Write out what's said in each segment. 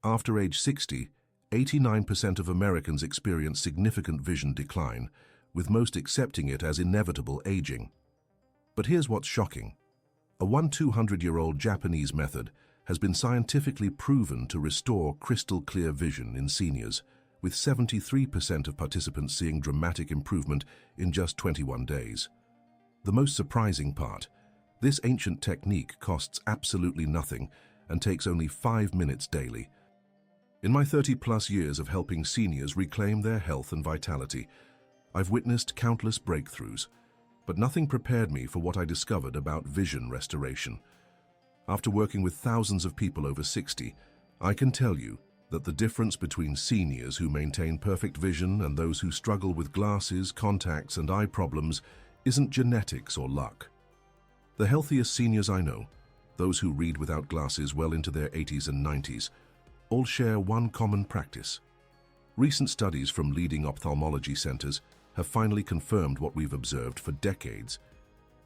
After age 60, 89% of Americans experience significant vision decline, with most accepting it as inevitable aging. But here's what's shocking. A 200-year-old Japanese method has been scientifically proven to restore crystal-clear vision in seniors, with 73% of participants seeing dramatic improvement in just 21 days. The most surprising part, this ancient technique costs absolutely nothing and takes only 5 minutes daily. In my 30-plus years of helping seniors reclaim their health and vitality, I've witnessed countless breakthroughs, but nothing prepared me for what I discovered about vision restoration. After working with thousands of people over 60, I can tell you that the difference between seniors who maintain perfect vision and those who struggle with glasses, contacts, and eye problems isn't genetics or luck. The healthiest seniors I know, those who read without glasses well into their 80s and 90s, all share one common practice. Recent studies from leading ophthalmology centers have finally confirmed what we've observed for decades.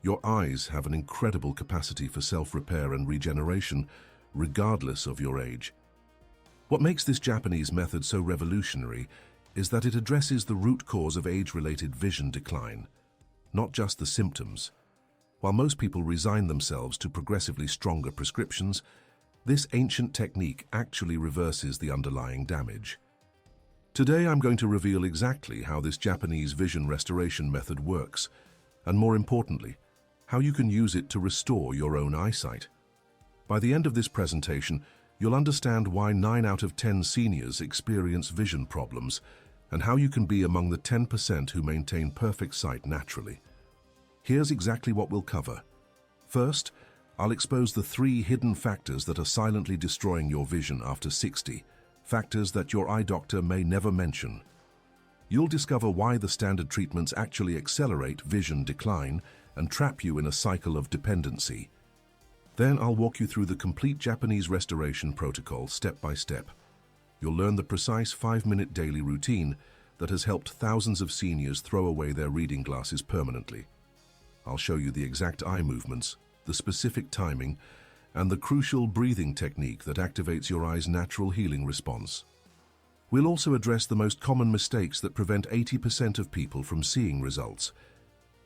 Your eyes have an incredible capacity for self-repair and regeneration, regardless of your age. What makes this Japanese method so revolutionary is that it addresses the root cause of age-related vision decline, not just the symptoms. While most people resign themselves to progressively stronger prescriptions, this ancient technique actually reverses the underlying damage. Today I'm going to reveal exactly how this Japanese vision restoration method works, and more importantly, how you can use it to restore your own eyesight. By the end of this presentation, you'll understand why 9 out of 10 seniors experience vision problems and how you can be among the 10% who maintain perfect sight naturally. Here's exactly what we'll cover. First, I'll expose the 3 hidden factors that are silently destroying your vision after 60, factors that your eye doctor may never mention. You'll discover why the standard treatments actually accelerate vision decline and trap you in a cycle of dependency. Then I'll walk you through the complete Japanese restoration protocol step by step. You'll learn the precise 5-minute daily routine that has helped thousands of seniors throw away their reading glasses permanently. I'll show you the exact eye movements, the specific timing, and the crucial breathing technique that activates your eye's natural healing response. We'll also address the most common mistakes that prevent 80% of people from seeing results.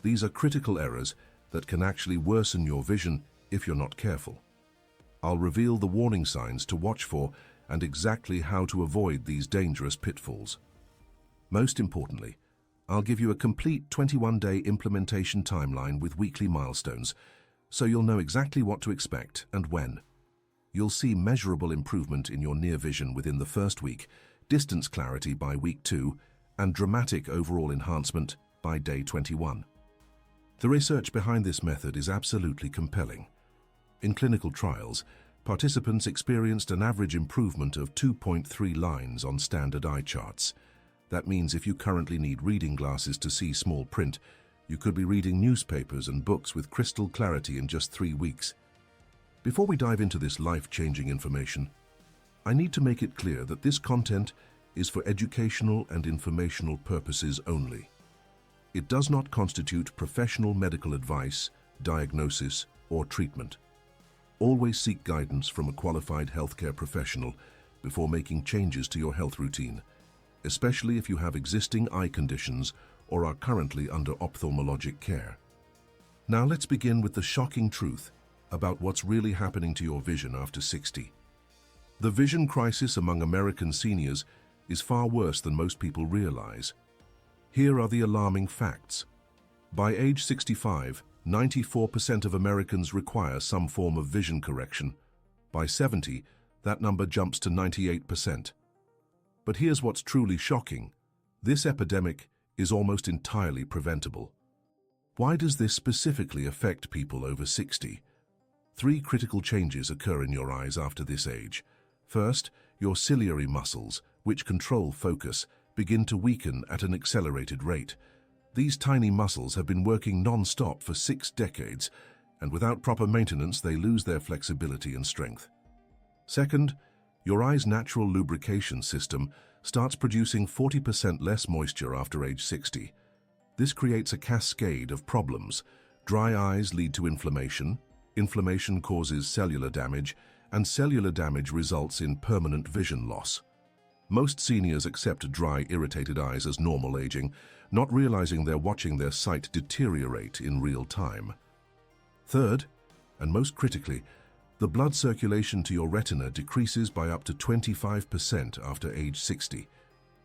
These are critical errors that can actually worsen your vision if you're not careful. I'll reveal the warning signs to watch for and exactly how to avoid these dangerous pitfalls. Most importantly, I'll give you a complete 21-day implementation timeline with weekly milestones, so you'll know exactly what to expect and when. You'll see measurable improvement in your near vision within the first week, distance clarity by week 2, and dramatic overall enhancement by day 21. The research behind this method is absolutely compelling. In clinical trials, participants experienced an average improvement of 2.3 lines on standard eye charts. That means if you currently need reading glasses to see small print, you could be reading newspapers and books with crystal clarity in just 3 weeks. Before we dive into this life-changing information, I need to make it clear that this content is for educational and informational purposes only. It does not constitute professional medical advice, diagnosis, or treatment. Always seek guidance from a qualified healthcare professional before making changes to your health routine, especially if you have existing eye conditions or are currently under ophthalmologic care. Now let's begin with the shocking truth about what's really happening to your vision after 60. The vision crisis among American seniors is far worse than most people realize. Here are the alarming facts. By age 65, 94% of Americans require some form of vision correction. By 70, that number jumps to 98%. But here's what's truly shocking. This epidemic is almost entirely preventable. Why does this specifically affect people over 60? 3 critical changes occur in your eyes after this age. First, your ciliary muscles, which control focus, begin to weaken at an accelerated rate. These tiny muscles have been working non-stop for 6 decades, and without proper maintenance they lose their flexibility and strength. Second, your eye's natural lubrication system starts producing 40% less moisture after age 60. This creates a cascade of problems. Dry eyes lead to inflammation, inflammation causes cellular damage, and cellular damage results in permanent vision loss. Most seniors accept dry, irritated eyes as normal aging, not realizing they're watching their sight deteriorate in real time. Third, and most critically, the blood circulation to your retina decreases by up to 25% after age 60.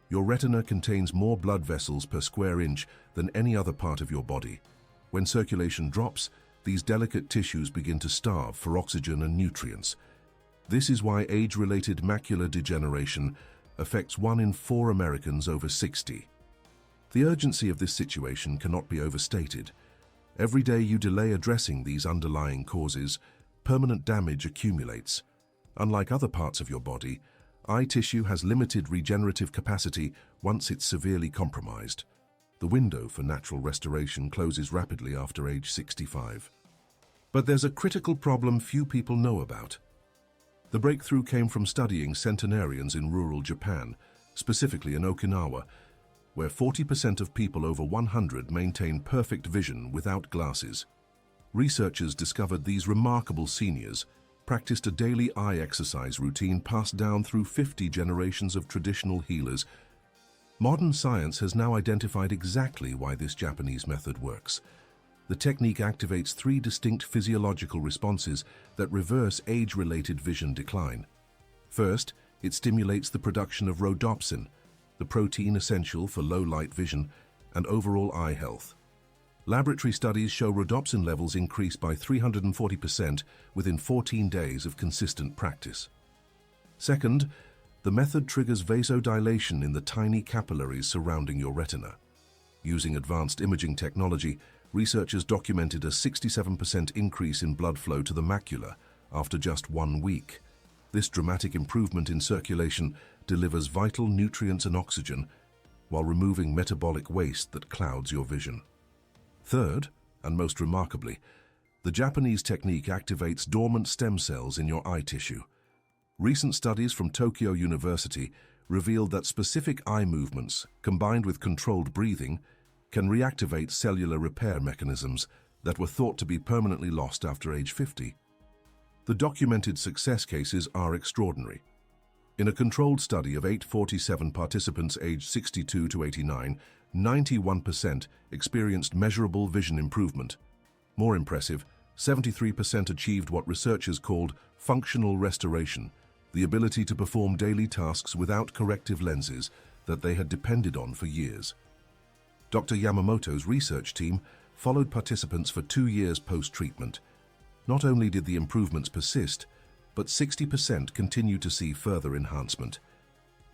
Your retina contains more blood vessels per square inch than any other part of your body. When circulation drops, these delicate tissues begin to starve for oxygen and nutrients. This is why age-related macular degeneration affects 1 in 4 Americans over 60. The urgency of this situation cannot be overstated. Every day you delay addressing these underlying causes, permanent damage accumulates. Unlike other parts of your body, eye tissue has limited regenerative capacity once it's severely compromised. The window for natural restoration closes rapidly after age 65. But there's a critical problem few people know about. The breakthrough came from studying centenarians in rural Japan, specifically in Okinawa, where 40% of people over 100 maintain perfect vision without glasses. Researchers discovered these remarkable seniors practiced a daily eye exercise routine passed down through 50 generations of traditional healers. Modern science has now identified exactly why this Japanese method works. The technique activates 3 distinct physiological responses that reverse age-related vision decline. First, it stimulates the production of rhodopsin, the protein essential for low-light vision and overall eye health. Laboratory studies show rhodopsin levels increase by 340% within 14 days of consistent practice. Second, the method triggers vasodilation in the tiny capillaries surrounding your retina. Using advanced imaging technology, researchers documented a 67% increase in blood flow to the macula after just 1 week. This dramatic improvement in circulation delivers vital nutrients and oxygen while removing metabolic waste that clouds your vision. Third, and most remarkably, the Japanese technique activates dormant stem cells in your eye tissue. Recent studies from Tokyo University revealed that specific eye movements, combined with controlled breathing, can reactivate cellular repair mechanisms that were thought to be permanently lost after age 50. The documented success cases are extraordinary. In a controlled study of 847 participants aged 62 to 89, 91% experienced measurable vision improvement. More impressive, 73% achieved what researchers called functional restoration, the ability to perform daily tasks without corrective lenses that they had depended on for years. Dr. Yamamoto's research team followed participants for 2 years post-treatment. Not only did the improvements persist, but 60% continued to see further enhancement.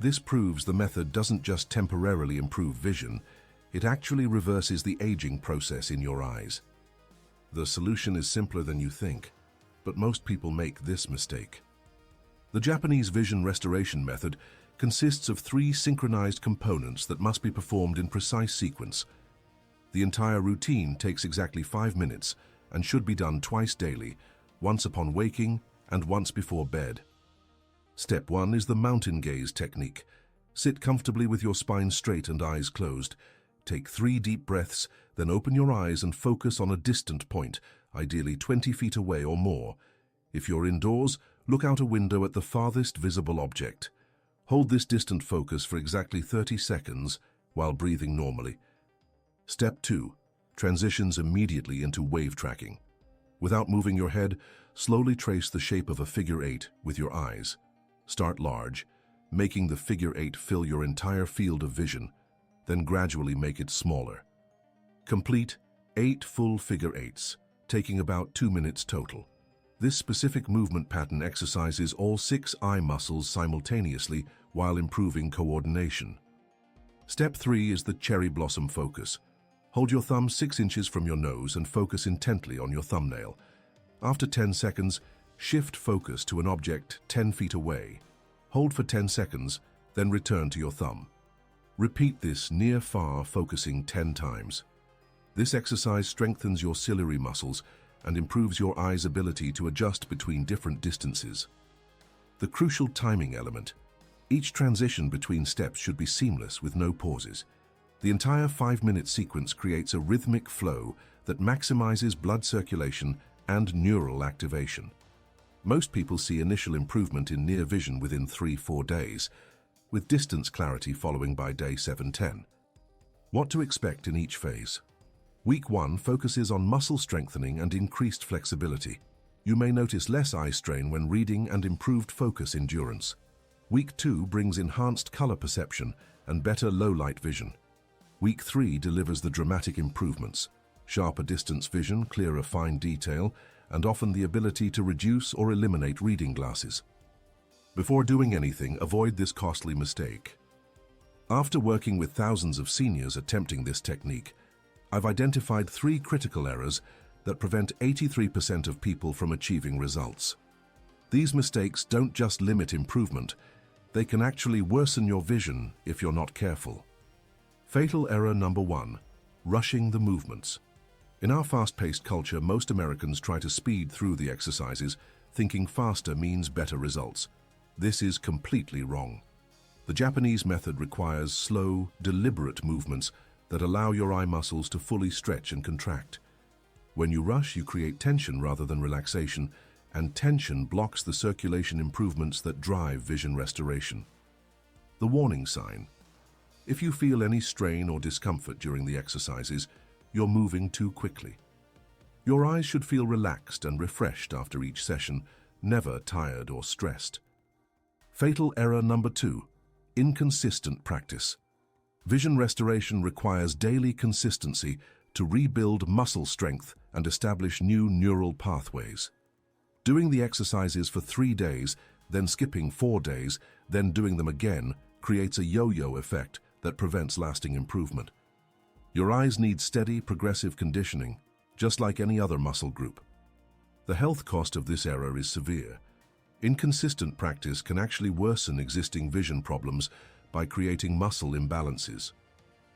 This proves the method doesn't just temporarily improve vision, it actually reverses the aging process in your eyes. The solution is simpler than you think, but most people make this mistake. The Japanese vision restoration method consists of 3 synchronized components that must be performed in precise sequence. The entire routine takes exactly 5 minutes and should be done twice daily, once upon waking and once before bed. Step 1 is the mountain gaze technique. Sit comfortably with your spine straight and eyes closed. Take 3 deep breaths, then open your eyes and focus on a distant point, ideally 20 feet away or more. If you're indoors, look out a window at the farthest visible object. Hold this distant focus for exactly 30 seconds while breathing normally. Step 2 transitions immediately into wave tracking. Without moving your head, slowly trace the shape of a figure 8 with your eyes. Start large, making the figure 8 fill your entire field of vision, then gradually make it smaller. Complete 8 full figure 8s, taking about 2 minutes total. This specific movement pattern exercises all 6 eye muscles simultaneously while improving coordination. Step 3 is the cherry blossom focus. Hold your thumb 6 inches from your nose and focus intently on your thumbnail. After 10 seconds, shift focus to an object 10 feet away. Hold for 10 seconds, then return to your thumb. Repeat this near-far focusing 10 times. This exercise strengthens your ciliary muscles and improves your eye's ability to adjust between different distances. The crucial timing element. Each transition between steps should be seamless with no pauses. The entire 5-minute sequence creates a rhythmic flow that maximizes blood circulation and neural activation. Most people see initial improvement in near vision within 3-4 days, with distance clarity following by day 7-10. What to expect in each phase? Week 1 focuses on muscle strengthening and increased flexibility. You may notice less eye strain when reading and improved focus endurance. Week 2 brings enhanced color perception and better low-light vision. Week 3 delivers the dramatic improvements: sharper distance vision, clearer fine detail, and often the ability to reduce or eliminate reading glasses. Before doing anything, avoid this costly mistake. After working with thousands of seniors attempting this technique, I've identified 3 critical errors that prevent 83% of people from achieving results. These mistakes don't just limit improvement, they can actually worsen your vision if you're not careful. Fatal error number 1: rushing the movements. In our fast-paced culture, most Americans try to speed through the exercises, thinking faster means better results. This is completely wrong. The Japanese method requires slow, deliberate movements that allow your eye muscles to fully stretch and contract. When you rush, you create tension rather than relaxation, and tension blocks the circulation improvements that drive vision restoration. The warning sign: if you feel any strain or discomfort during the exercises, you're moving too quickly. Your eyes should feel relaxed and refreshed after each session, never tired or stressed. Fatal error number 2: inconsistent practice. Vision restoration requires daily consistency to rebuild muscle strength and establish new neural pathways. Doing the exercises for 3 days, then skipping 4 days, then doing them again creates a yo-yo effect that prevents lasting improvement. Your eyes need steady, progressive conditioning, just like any other muscle group. The health cost of this error is severe. Inconsistent practice can actually worsen existing vision problems by creating muscle imbalances.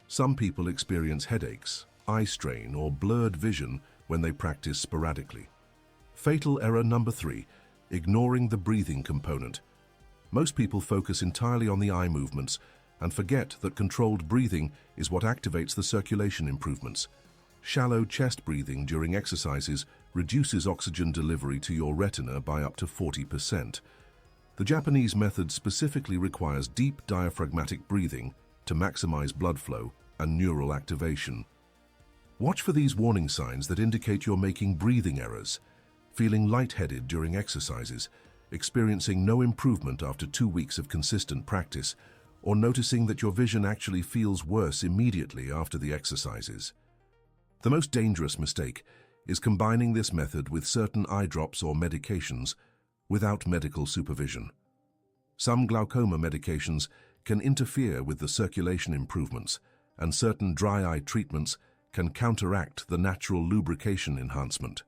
Some people experience headaches, eye strain, or blurred vision when they practice sporadically. Fatal error number 3: ignoring the breathing component. Most people focus entirely on the eye movements and forget that controlled breathing is what activates the circulation improvements. Shallow chest breathing during exercises reduces oxygen delivery to your retina by up to 40%. The Japanese method specifically requires deep diaphragmatic breathing to maximize blood flow and neural activation. Watch for these warning signs that indicate you're making breathing errors: feeling lightheaded during exercises, experiencing no improvement after 2 weeks of consistent practice, or noticing that your vision actually feels worse immediately after the exercises. The most dangerous mistake is combining this method with certain eye drops or medications without medical supervision. Some glaucoma medications can interfere with the circulation improvements, and certain dry eye treatments can counteract the natural lubrication enhancement.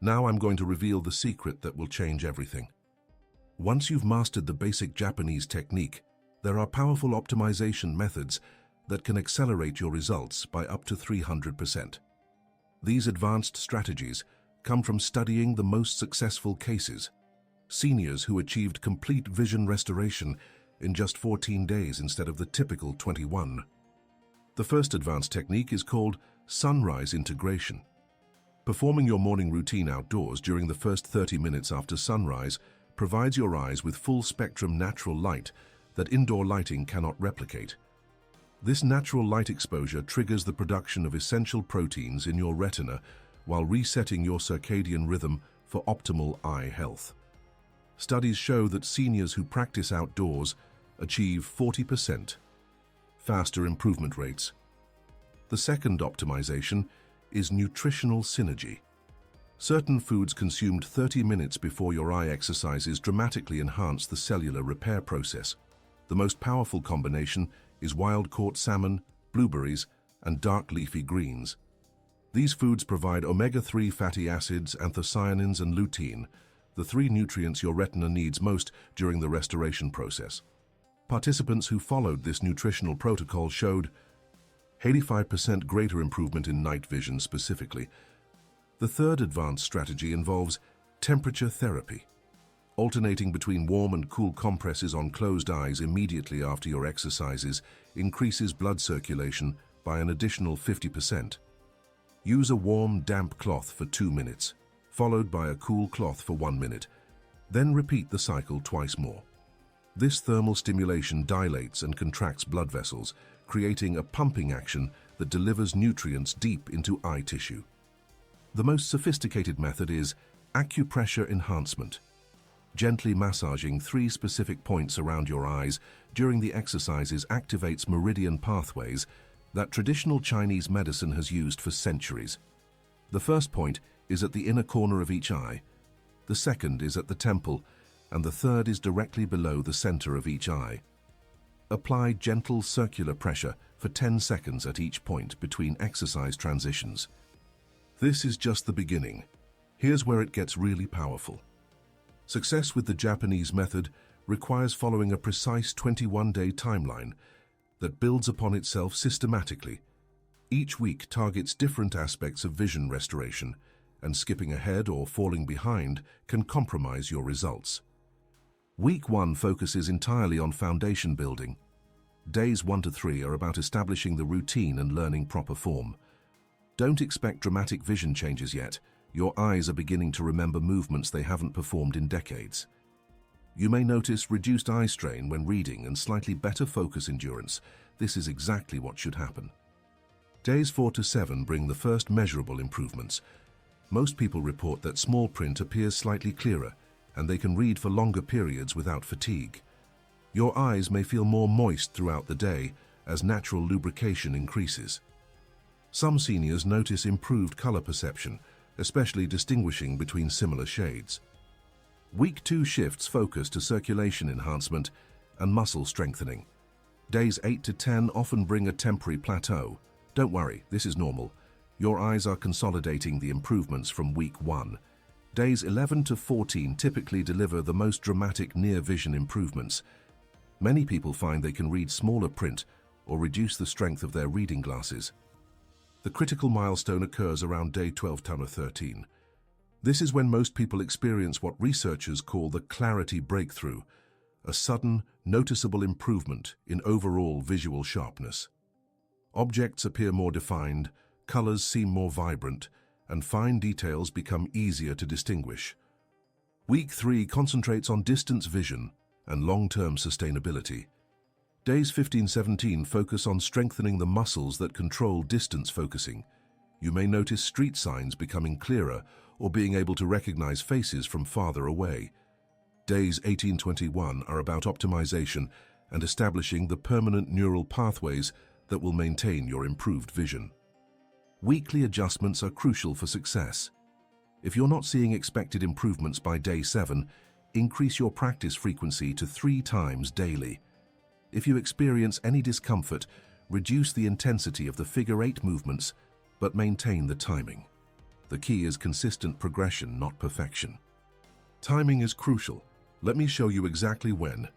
Now I'm going to reveal the secret that will change everything. Once you've mastered the basic Japanese technique, there are powerful optimization methods that can accelerate your results by up to 300%. These advanced strategies come from studying the most successful cases, seniors who achieved complete vision restoration in just 14 days instead of the typical 21. The first advanced technique is called sunrise integration. Performing your morning routine outdoors during the first 30 minutes after sunrise provides your eyes with full-spectrum natural light that indoor lighting cannot replicate. This natural light exposure triggers the production of essential proteins in your retina while resetting your circadian rhythm for optimal eye health. Studies show that seniors who practice outdoors achieve 40% faster improvement rates. The second optimization is nutritional synergy. Certain foods consumed 30 minutes before your eye exercises dramatically enhance the cellular repair process. The most powerful combination is wild-caught salmon, blueberries, and dark leafy greens. These foods provide omega-3 fatty acids, anthocyanins, and lutein, the 3 nutrients your retina needs most during the restoration process. Participants who followed this nutritional protocol showed 85% greater improvement in night vision specifically. The third advanced strategy involves temperature therapy. Alternating between warm and cool compresses on closed eyes immediately after your exercises increases blood circulation by an additional 50%. Use a warm, damp cloth for 2 minutes, followed by a cool cloth for 1 minute, Then repeat the cycle twice more. This thermal stimulation dilates and contracts blood vessels, creating a pumping action that delivers nutrients deep into eye tissue. The most sophisticated method is acupressure enhancement. Gently massaging 3 specific points around your eyes during the exercises activates meridian pathways that traditional Chinese medicine has used for centuries. The first point is at the inner corner of each eye, the second is at the temple, and the third is directly below the center of each eye. Apply gentle circular pressure for 10 seconds at each point between exercise transitions. This is just the beginning. Here's where it gets really powerful. Success with the Japanese method requires following a precise 21-day timeline that builds upon itself systematically. Each week targets different aspects of vision restoration, and skipping ahead or falling behind can compromise your results. Week 1 focuses entirely on foundation building. Days 1 to 3 are about establishing the routine and learning proper form. Don't expect dramatic vision changes yet. Your eyes are beginning to remember movements they haven't performed in decades. You may notice reduced eye strain when reading and slightly better focus endurance. This is exactly what should happen. Days 4 to 7 bring the first measurable improvements. Most people report that small print appears slightly clearer, and they can read for longer periods without fatigue. Your eyes may feel more moist throughout the day as natural lubrication increases. Some seniors notice improved color perception, especially distinguishing between similar shades. Week 2 shifts focus to circulation enhancement and muscle strengthening. Days 8 to 10 often bring a temporary plateau. Don't worry, this is normal. Your eyes are consolidating the improvements from week 1. Days 11 to 14 typically deliver the most dramatic near-vision improvements. Many people find they can read smaller print or reduce the strength of their reading glasses. The critical milestone occurs around day 12 to 13. This is when most people experience what researchers call the clarity breakthrough, a sudden, noticeable improvement in overall visual sharpness. Objects appear more defined, colors seem more vibrant, and fine details become easier to distinguish. Week 3 concentrates on distance vision and long-term sustainability. Days 15-17 focus on strengthening the muscles that control distance focusing. You may notice street signs becoming clearer or being able to recognize faces from farther away. Days 18-21 are about optimization and establishing the permanent neural pathways that will maintain your improved vision. Weekly adjustments are crucial for success. If you're not seeing expected improvements by day 7, increase your practice frequency to 3 times daily. If you experience any discomfort, reduce the intensity of the figure 8 movements, but maintain the timing. The key is consistent progression, not perfection. Timing is crucial. Let me show you exactly when.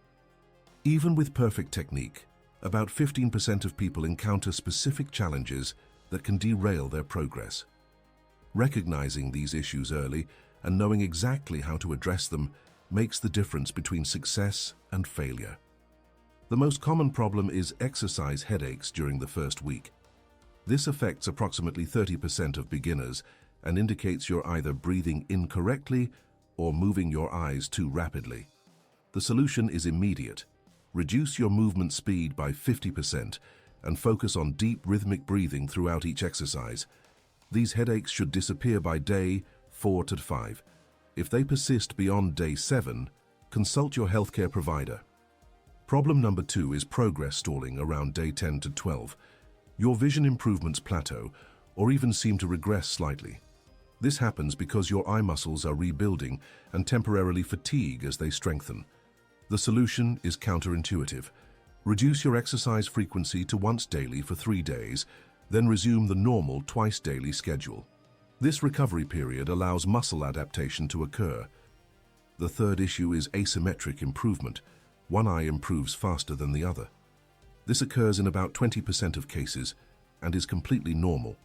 Even with perfect technique, about 15% of people encounter specific challenges that can derail their progress. Recognizing these issues early and knowing exactly how to address them makes the difference between success and failure. The most common problem is exercise headaches during the first week. This affects approximately 30% of beginners and indicates you're either breathing incorrectly or moving your eyes too rapidly. The solution is immediate. Reduce your movement speed by 50% and focus on deep rhythmic breathing throughout each exercise. These headaches should disappear by day 4 to 5. If they persist beyond day 7, consult your healthcare provider. Problem number 2 is progress stalling around day 10 to 12. Your vision improvements plateau or even seem to regress slightly. This happens because your eye muscles are rebuilding and temporarily fatigue as they strengthen. The solution is counterintuitive. Reduce your exercise frequency to once daily for 3 days, then resume the normal twice daily schedule. This recovery period allows muscle adaptation to occur. The third issue is asymmetric improvement. One eye improves faster than the other. This occurs in about 20% of cases and is completely normal.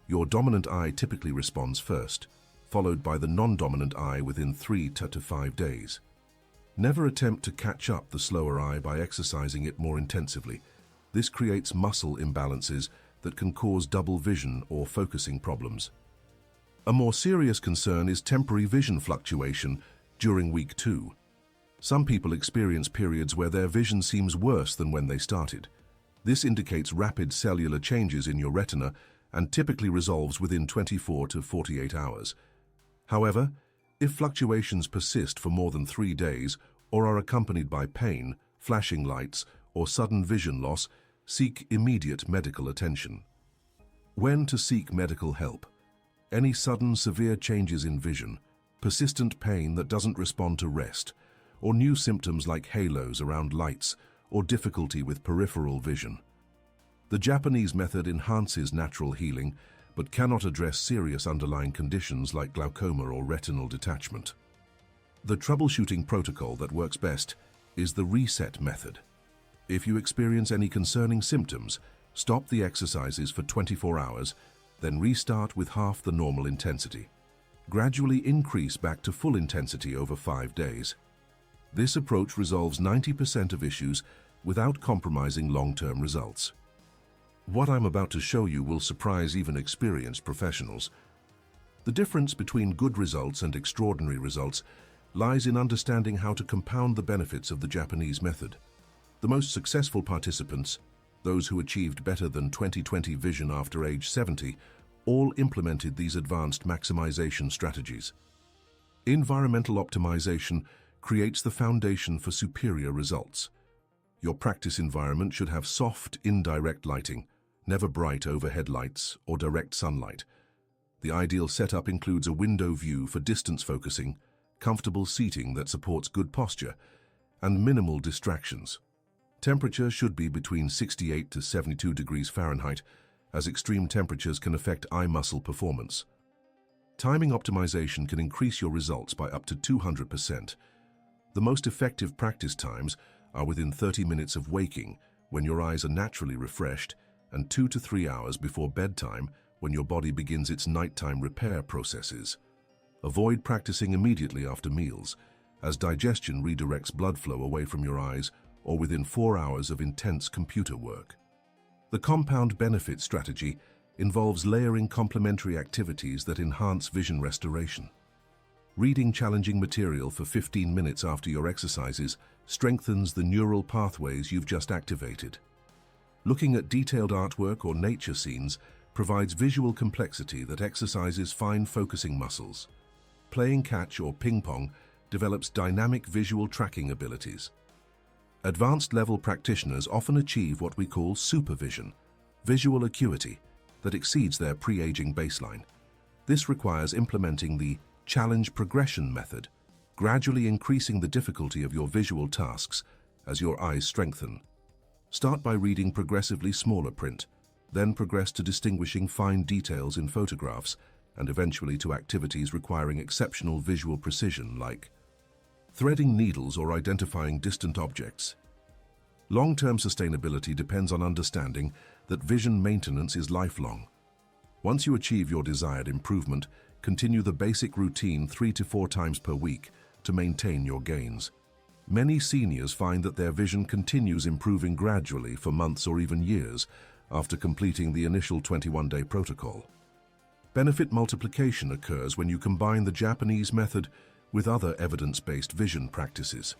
Your dominant eye typically responds first, followed by the non-dominant eye within 3 to 5 days. Never attempt to catch up the slower eye by exercising it more intensively. This creates muscle imbalances that can cause double vision or focusing problems. A more serious concern is temporary vision fluctuation during week 2. Some people experience periods where their vision seems worse than when they started. This indicates rapid cellular changes in your retina and typically resolves within 24 to 48 hours. However, if fluctuations persist for more than 3 days or are accompanied by pain, flashing lights, or sudden vision loss, seek immediate medical attention. When to seek medical help? Any sudden severe changes in vision, persistent pain that doesn't respond to rest, or new symptoms like halos around lights or difficulty with peripheral vision. The Japanese method enhances natural healing but cannot address serious underlying conditions like glaucoma or retinal detachment. The troubleshooting protocol that works best is the reset method. If you experience any concerning symptoms, stop the exercises for 24 hours, then restart with half the normal intensity. Gradually increase back to full intensity over 5 days. This approach resolves 90% of issues without compromising long-term results. What I'm about to show you will surprise even experienced professionals. The difference between good results and extraordinary results lies in understanding how to compound the benefits of the Japanese method. The most successful participants, those who achieved better than 20/20 vision after age 70, all implemented these advanced maximization strategies. Environmental optimization creates the foundation for superior results. Your practice environment should have soft, indirect lighting, never bright overhead lights or direct sunlight. The ideal setup includes a window view for distance focusing, comfortable seating that supports good posture, and minimal distractions. Temperature should be between 68 to 72 degrees Fahrenheit, as extreme temperatures can affect eye muscle performance. Timing optimization can increase your results by up to 200%. The most effective practice times are within 30 minutes of waking, when your eyes are naturally refreshed, and 2 to 3 hours before bedtime, when your body begins its nighttime repair processes. Avoid practicing immediately after meals, as digestion redirects blood flow away from your eyes, or within 4 hours of intense computer work. The compound benefit strategy involves layering complementary activities that enhance vision restoration. Reading challenging material for 15 minutes after your exercises strengthens the neural pathways you've just activated. Looking at detailed artwork or nature scenes provides visual complexity that exercises fine focusing muscles. Playing catch or ping pong develops dynamic visual tracking abilities. Advanced level practitioners often achieve what we call supervision, visual acuity, that exceeds their pre-aging baseline. This requires implementing the challenge progression method, gradually increasing the difficulty of your visual tasks as your eyes strengthen. Start by reading progressively smaller print, then progress to distinguishing fine details in photographs, and eventually to activities requiring exceptional visual precision like threading needles or identifying distant objects. Long-term sustainability depends on understanding that vision maintenance is lifelong. Once you achieve your desired improvement, continue the basic routine 3 to 4 times per week to maintain your gains. Many seniors find that their vision continues improving gradually for months or even years after completing the initial 21-day protocol. Benefit multiplication occurs when you combine the Japanese method with other evidence-based vision practices.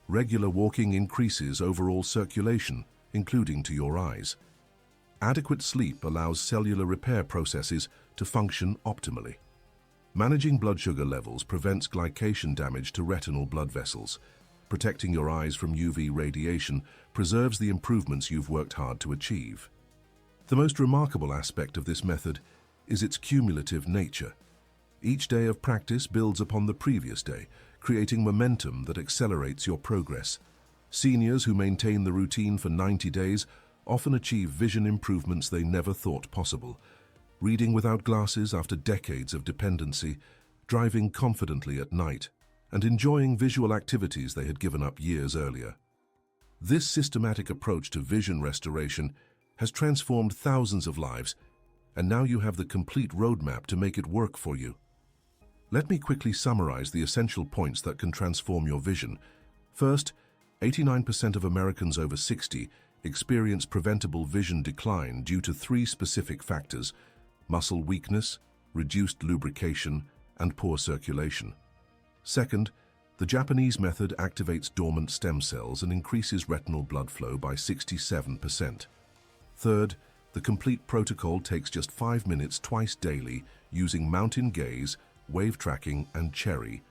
Regular walking increases overall circulation, including to your eyes. Adequate sleep allows cellular repair processes to function optimally. Managing blood sugar levels prevents glycation damage to retinal blood vessels. Protecting your eyes from UV radiation preserves the improvements you've worked hard to achieve. The most remarkable aspect of this method is its cumulative nature. Each day of practice builds upon the previous day, creating momentum that accelerates your progress. Seniors who maintain the routine for 90 days often achieve vision improvements they never thought possible. Reading without glasses after decades of dependency, driving confidently at night, and enjoying visual activities they had given up years earlier. This systematic approach to vision restoration has transformed thousands of lives, and now you have the complete roadmap to make it work for you. Let me quickly summarize the essential points that can transform your vision. First, 89% of Americans over 60 experience preventable vision decline due to 3 specific factors: muscle weakness, reduced lubrication, and poor circulation. Second, The Japanese method activates dormant stem cells and increases retinal blood flow by 67%. Third, the complete protocol takes just 5 minutes twice daily using mountain gaze, wave tracking, and cherry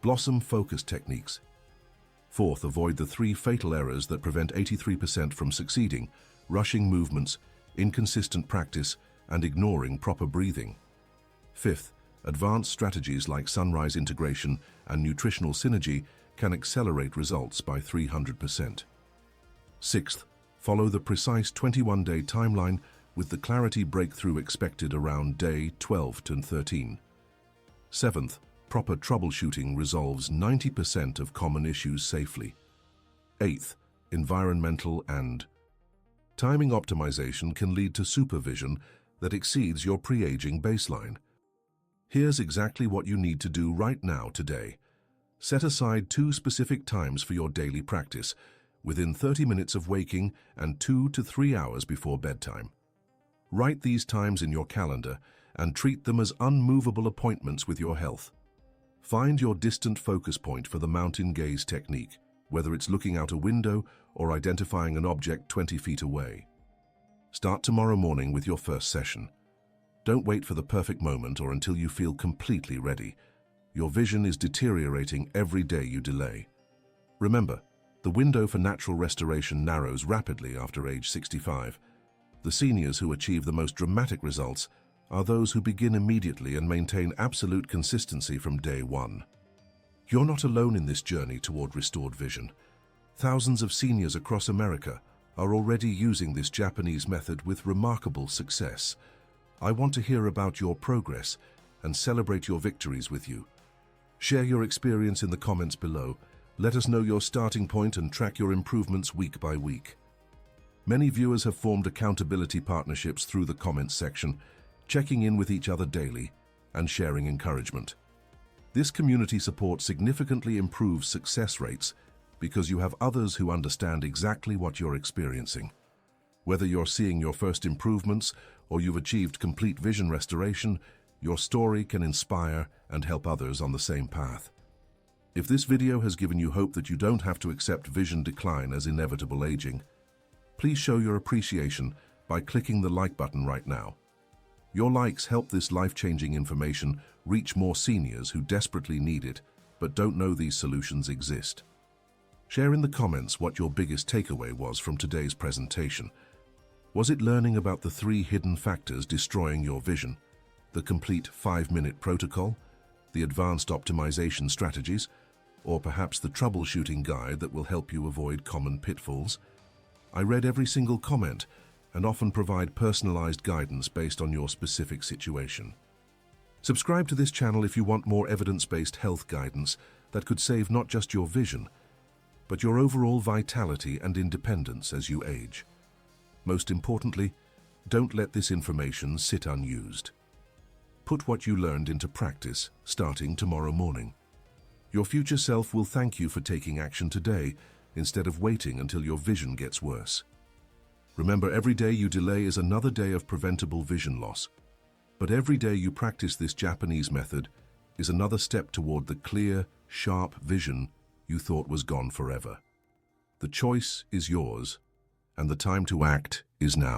blossom focus techniques. Fourth, avoid the 3 fatal errors that prevent 83% from succeeding: rushing movements, inconsistent practice, and ignoring proper breathing. Fifth, advanced strategies like sunrise integration and nutritional synergy can accelerate results by 300%. Sixth, follow the precise 21-day timeline with the clarity breakthrough expected around day 12 to 13. Seventh, proper troubleshooting resolves 90% of common issues safely. Eighth, environmental and timing optimization can lead to supervision that exceeds your pre-aging baseline. Here's exactly what you need to do right now today. Set aside 2 specific times for your daily practice, within 30 minutes of waking and 2 to 3 hours before bedtime. Write these times in your calendar and treat them as unmovable appointments with your health. Find your distant focus point for the mountain gaze technique, whether it's looking out a window or identifying an object 20 feet away. Start tomorrow morning with your first session. Don't wait for the perfect moment or until you feel completely ready. Your vision is deteriorating every day you delay. Remember, the window for natural restoration narrows rapidly after age 65. The seniors who achieve the most dramatic results are those who begin immediately and maintain absolute consistency from day one. You're not alone in this journey toward restored vision. Thousands of seniors across America are already using this Japanese method with remarkable success. I want to hear about your progress and celebrate your victories with you. Share your experience in the comments below. Let us know your starting point and track your improvements week by week. Many viewers have formed accountability partnerships through the comments section, checking in with each other daily and sharing encouragement. This community support significantly improves success rates because you have others who understand exactly what you're experiencing. Whether you're seeing your first improvements or you've achieved complete vision restoration, your story can inspire and help others on the same path. If this video has given you hope that you don't have to accept vision decline as inevitable aging, please show your appreciation by clicking the like button right now. Your likes help this life-changing information reach more seniors who desperately need it but don't know these solutions exist. Share in the comments what your biggest takeaway was from today's presentation. Was it learning about the 3 hidden factors destroying your vision, the complete 5-minute protocol, the advanced optimization strategies, or perhaps the troubleshooting guide that will help you avoid common pitfalls? I read every single comment and often provide personalized guidance based on your specific situation. Subscribe to this channel if you want more evidence-based health guidance that could save not just your vision, but your overall vitality and independence as you age. Most importantly, don't let this information sit unused. Put what you learned into practice starting tomorrow morning. Your future self will thank you for taking action today instead of waiting until your vision gets worse. Remember, every day you delay is another day of preventable vision loss. But every day you practice this Japanese method is another step toward the clear, sharp vision you thought was gone forever. The choice is yours, and the time to act is now.